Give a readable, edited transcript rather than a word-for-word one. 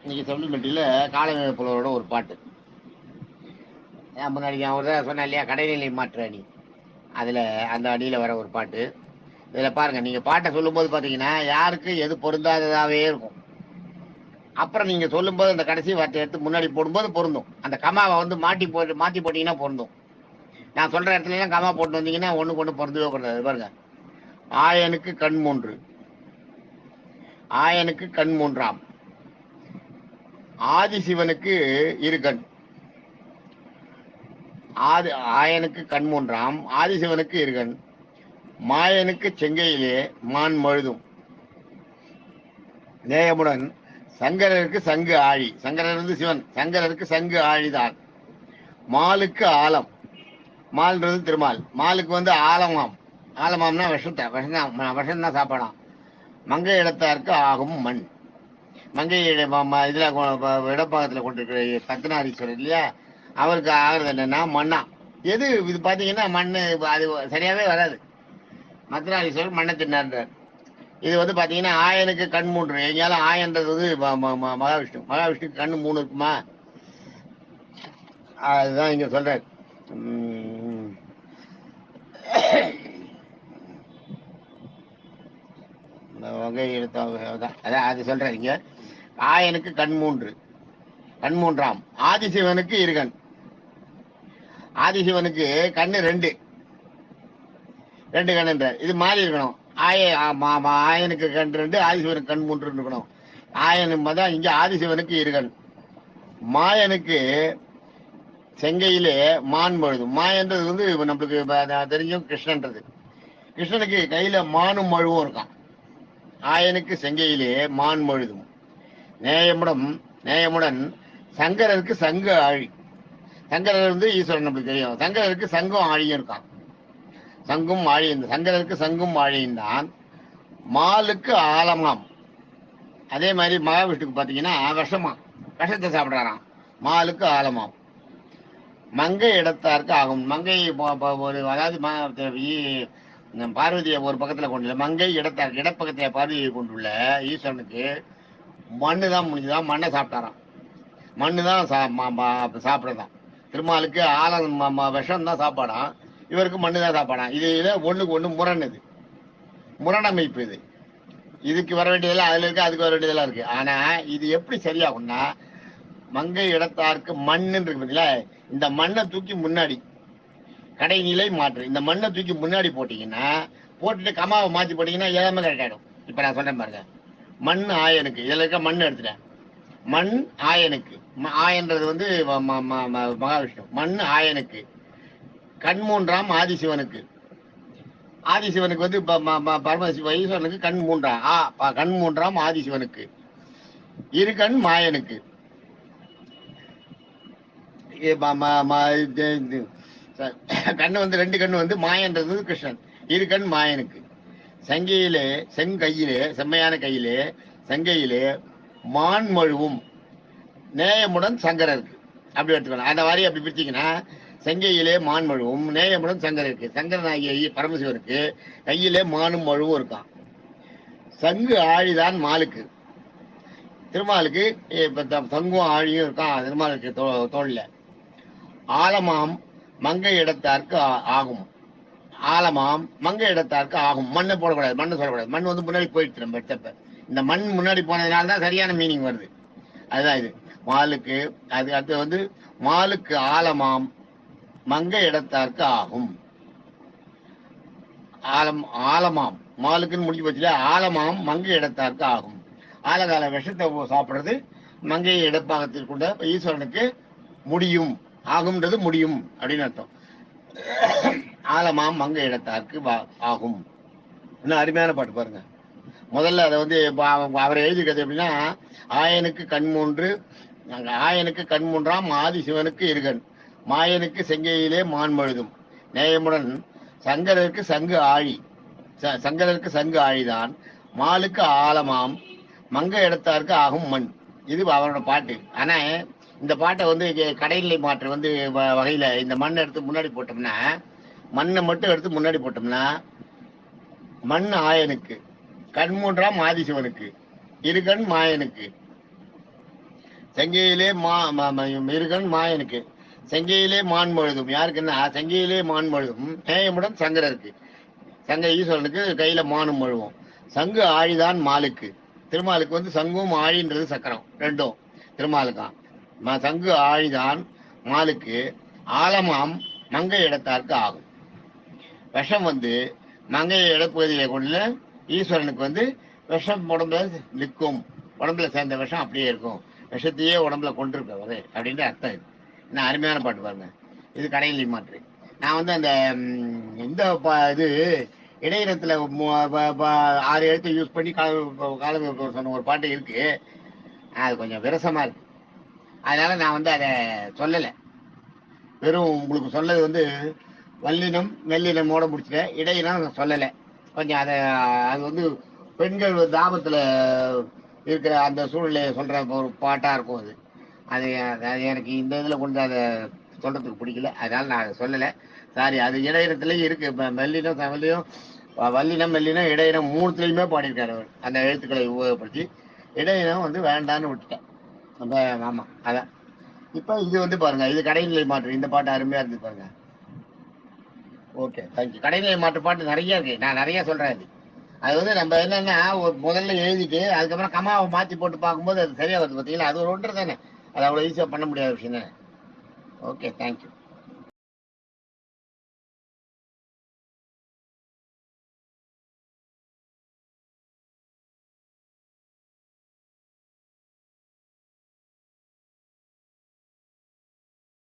இன்னைக்கு சப்ளிமெண்ட்ரியில் காலநிலை புலவரோட ஒரு பாட்டு. முன்னாடி ஒரு தான் சொன்னேன் இல்லையா, கடைநிலை மாற்று அணி, அதில் அந்த அணியில் வர ஒரு பாட்டு. இதில் பாருங்கள், நீங்கள் பாட்டை சொல்லும்போது பார்த்தீங்கன்னா யாருக்கு எது பொருந்தாததாகவே இருக்கும். அப்புறம் நீங்கள் சொல்லும்போது அந்த கடைசி வார்த்தை எடுத்து முன்னாடி போடும்போது பொருந்தும். அந்த கமாவை வந்து மாற்றி போட்டிங்கன்னா பொருந்தும். நான் சொல்கிற இடத்துலலாம் கமா போட்டு வந்தீங்கன்னா ஒன்றுக்கு ஒன்று பொருந்தவே பொருந்தாது. பாருங்கள், ஆயனுக்கு கண் மூன்று, ஆயனுக்கு கண் மூன்றாம், ஆதிசிவனுக்கு இரு கண். ஆயனுக்கு கண் மூன்றாம், ஆதிசிவனுக்கு இருகண், மாயனுக்கு செங்கையிலே மான் மழுதும், நேயமுடன் சங்கரருக்கு சங்கு ஆழி. சங்கரர் வந்து சிவன், சங்கரருக்கு சங்கு ஆழிதான். மாலுக்கு ஆலம், மால்ன்றது திருமால், மாலுக்கு வந்து ஆலமாம். ஆலமாம்னா விஷம்தான் சாப்பாடாம். மங்கை இடத்தாருக்கு ஆகும் மண். மங்கை இதுல இடப்பாகத்தில் கொண்டிருக்கிற பத்மநாதீஸ்வரர் இல்லையா, அவருக்கு ஆகிறது என்னன்னா மண்ணா. எது இது பார்த்தீங்கன்னா மண், அது சரியாவே வராது. மத்ராதீஸ்வரர் மண்ணை தின்னார். இது வந்து பார்த்தீங்கன்னா ஆயனுக்கு கண் மூன்று. எங்கேயாலும் ஆயன்றது வந்து மகாவிஷ்ணு. மகாவிஷ்ணுக்கு கண் மூணு இருக்குமா, அதுதான் இங்க சொல்றாரு. வகை எடுத்த அதான் அது சொல்றாரு இங்க. ஆயனுக்கு கண் மூன்று, கண் மூன்றாம், ஆதிசிவனுக்கு இருகண். ஆதிசிவனுக்கு கண்ணு ரெண்டு, ரெண்டு கண்ணுன்றார். இது மாறி இருக்கணும். ஆயனுக்கு கண் ரெண்டு, ஆதிசிவனுக்கு கண் மூன்று இருக்கணும். ஆயனும் தான் இங்க ஆதிசிவனுக்கு இருகண். மாயனுக்கு செங்கையிலே மான் மழுதும். மாயன்றது வந்து நம்மளுக்கு தெரிஞ்சும் கிருஷ்ணன்றது. கிருஷ்ணனுக்கு கையில மானும் மழுவும் இருக்கான். ஆயனுக்கு செங்கையிலே மான் மழுதும், நேயமுடன் சங்கரருக்கு சங்கு ஆழி. சங்கரர் வந்து ஈஸ்வரன் நம்மளுக்கு தெரியும். சங்கரருக்கு சங்கும் ஆழியும் இருக்கான். சங்கும் ஆழியும், சங்கரருக்கு சங்கும் ஆழியும் தான். மாலுக்கு ஆலமாம். அதே மாதிரி மகாவிஷ்ணுக்கு பார்த்தீங்கன்னா விஷத்தை சாப்பிட்றாராம். மாலுக்கு ஆலமாம். மங்கை இடத்தாருக்கு ஆகும். மங்கை ஒரு அதாவது பார்வதியை ஒரு பக்கத்தில் கொண்டுள்ள மங்கை இடத்தாருக்கு, இடப்பக்கத்தில் பார்வதியை கொண்டுள்ள ஈஸ்வரனுக்கு மண்ணு தான் முடிஞ்சுதான். மண்ணை சாப்பிட்டாராம். மண்ணு தான் சாப்பிட்றதான். திருமாலுக்கு விஷம் தான் சாப்பாடாம், இவருக்கு மண்ணு தான் சாப்பாடாம். இதுல ஒண்ணுக்கு ஒண்ணு முரண். முரணமைப்பு இது. இதுக்கு வர வேண்டியதெல்லாம் அதுல இருக்கு, அதுக்கு வர வேண்டியதெல்லாம் இருக்கு. ஆனா இது எப்படி சரியாகும்னா, மங்கை இடத்தாருக்கு மண்ணு இருக்கு பார்த்தீங்களா, இந்த மண்ணை தூக்கி முன்னாடி கடைநிலை மாற்று, இந்த மண்ணை தூக்கி முன்னாடி போட்டீங்கன்னா, போட்டுட்டு கமாவை மாற்றி போட்டீங்கன்னா எல்லாமே கரெக்ட் ஆகிடும். இப்போ நான் சொல்றேன் பாருங்க, மண் ஆயனுக்கு, இதில் இருக்க மண் எடுத்துட்டேன். மண் ஆயனுக்கு, ஆயன்றது வந்து மகாவிஷ்ணு. மண் ஆயனுக்கு கண் மூன்றாம், ஆதிசிவனுக்கு. ஆதிசிவனுக்கு வந்து பரமசிவ ஈஸ்வரனுக்கு கண் மூன்றாம். கண் மூன்றாம் ஆதிசிவனுக்கு இரு கண் மாயனுக்கு. கண்ணு வந்து ரெண்டு கண்ணு வந்து மாயன்றது கிருஷ்ணன், இரு கண் மாயனுக்கு. சங்கையிலே செங்கையிலே, செம்மையான கையிலே சங்கையிலே மான் மழுவும், நேயமுடன் சங்கரருக்கு. அப்படி எடுத்துக்கணும். அந்த வாரி அப்படி பிரிச்சிங்கன்னா, செங்கையிலே மான் மழுவும், நேயமுடன் சங்கரருக்கு. சங்கரன் ஆகிய பரமசிவருக்கு கையிலே மானும் மழுவும் இருக்கான். சங்கு ஆழிதான் மாலுக்கு. திருமாலுக்கு சங்கும் ஆழியும் இருக்கான் திருமாலுக்கு தோல்ல. ஆலமாம் மங்கை இடத்தாருக்கு ஆகும். ஆலமாம் மங்கை இடத்தாருக்கு ஆகும். மண்ணை போடக்கூடாது, மண்ணை சொல்லக்கூடாது. மண் வந்து முன்னாடி போயிடுச்சு. நம்ம எடுத்தப்ப இந்த மண் முன்னாடி போனதுனால தான் சரியான மீனிங் வருது. அதுதான் இது. மாலுக்கு அது அடுத்து வந்து மாலுக்கு ஆலமாம் மங்கை இடத்தாருக்கு ஆகும். ஆலமாம் மாலுக்குன்னு முடிஞ்சு போச்சுல. ஆலமாம் மங்கை இடத்தாருக்கு ஆகும். ஆலகால விஷத்தை சாப்பிடுறது மங்கை இடப்பாகத்திற்குள்ள ஈஸ்வரனுக்கு முடியும். ஆகும்ன்றது முடியும் அப்படின்னு அர்த்தம். ஆலமாம் மங்கை இடத்தாருக்கு ஆகும். இன்னும் அருமையான பாட்டு பாருங்க. முதல்ல அதை வந்து அவரை எழுதிக்கிறது எப்படின்னா, ஆயனுக்கு கண் மூன்று, ஆயனுக்கு கண் மூன்றாம், ஆதிசிவனுக்கு இருகன், மாயனுக்கு செங்கையிலே மான் மழுதும், நேயமுடன் சங்கரருக்கு சங்கு ஆழி. சங்கரருக்கு சங்கு ஆழிதான். மாலுக்கு ஆலமாம் மங்கை இடத்தாருக்கு ஆகும் மண். இது அவரோட பாட்டு. ஆனா இந்த பாட்டை வந்து கடைநிலை மாற்று வந்து வகையில இந்த மண்ணை எடுத்து முன்னாடி போட்டோம்னா, மண்ணை மட்டும் எடுத்து முன்னாடி போட்டோம்னா, மண் ஆயனுக்கு, கண் மூன்றாம் ஆதிசிவனுக்கு, இருகண் மாயனுக்கு, செங்கையிலே மிருகன் மாயனுக்கு, செங்கையிலே மான் மழுதும் யாருக்குன்னா, செங்கையிலே மான் மழுதும் நேயமுடன் சங்கரருக்கு, சங்க ஈஸ்வரனுக்கு கையில மானும் மழுவும். சங்கு ஆழிதான் மாலுக்கு, திருமாலுக்கு வந்து சங்கும் ஆழின்றது சக்கரம் ரெண்டும் திருமாலுக்கான். சங்கு ஆழிதான் மாலுக்கு, ஆலமாம் மங்கை இடத்தாருக்கு ஆகும். விஷம் வந்து மங்கையை இடப்பகுதியில கொள்ள ஈஸ்வரனுக்கு வந்து விஷம் உடம்புல நிற்கும், உடம்புல சேர்ந்த விஷம் அப்படியே இருக்கும், விஷத்தையே உடம்புல கொண்டிருக்கிறது அப்படின்ற அர்த்தம். இது என்ன அருமையான பாட்டு பாருங்க. இது கடையில் மாற்று. நான் வந்து அந்த இந்த இது இடையினத்துல 6 எழுத்து யூஸ் பண்ணி காலம் சொன்ன ஒரு பாட்டு இருக்கு, அது கொஞ்சம் விரசமா இருக்கு, அதனால நான் வந்து அதை சொல்லலை. வெறும் உங்களுக்கு சொன்னது வந்து வல்லினம் மெல்லினமோட முடிச்சுட்டேன், இடையினம் சொல்லலை. கொஞ்சம் அதை அது வந்து பெண்கள் தாபத்துல இருக்கிற அந்த சூழ்நிலையை சொல்ற ஒரு பாட்டா இருக்கும் அது. அது அது எனக்கு இந்த இதுல கொஞ்சம் அதை சொல்றதுக்கு பிடிக்கல, அதனால நான் அதை சொல்லலை. சாரி. அது இடையினத்துலயும் இருக்கு, மெல்லினம் தமிழையும் வல்லினம் மெல்லினம் இடையினம் மூணுத்துலயுமே பாடியிருக்காரு அவர் அந்த எழுத்துக்களை உபயோகப்படுத்தி. இடையினம் வந்து வேண்டான்னு விட்டுட்டேன். ரொம்ப ஆமா அதான். இப்ப இது வந்து பாருங்க, இது கடைநிலை மாற்று. இந்த பாட்டு அருமையா இருந்து பாருங்க. Okay, thank you. கடைநிலை மாற்று பாட்டு நிறைய இருக்கு, நான் நிறைய சொல்றேன். அது வந்து நம்ம என்னன்னா முதல்ல எழுதிட்டு அதுக்கப்புறம் கமாவை மாத்தி போட்டு பார்க்கும்போது அது சரியா வருது பார்த்தீங்களா, அது ஒரு ஒன்று தானே, அது அவ்வளோ ஈஸியாக பண்ண முடியாத விஷயம் தானே. Okay, thank you.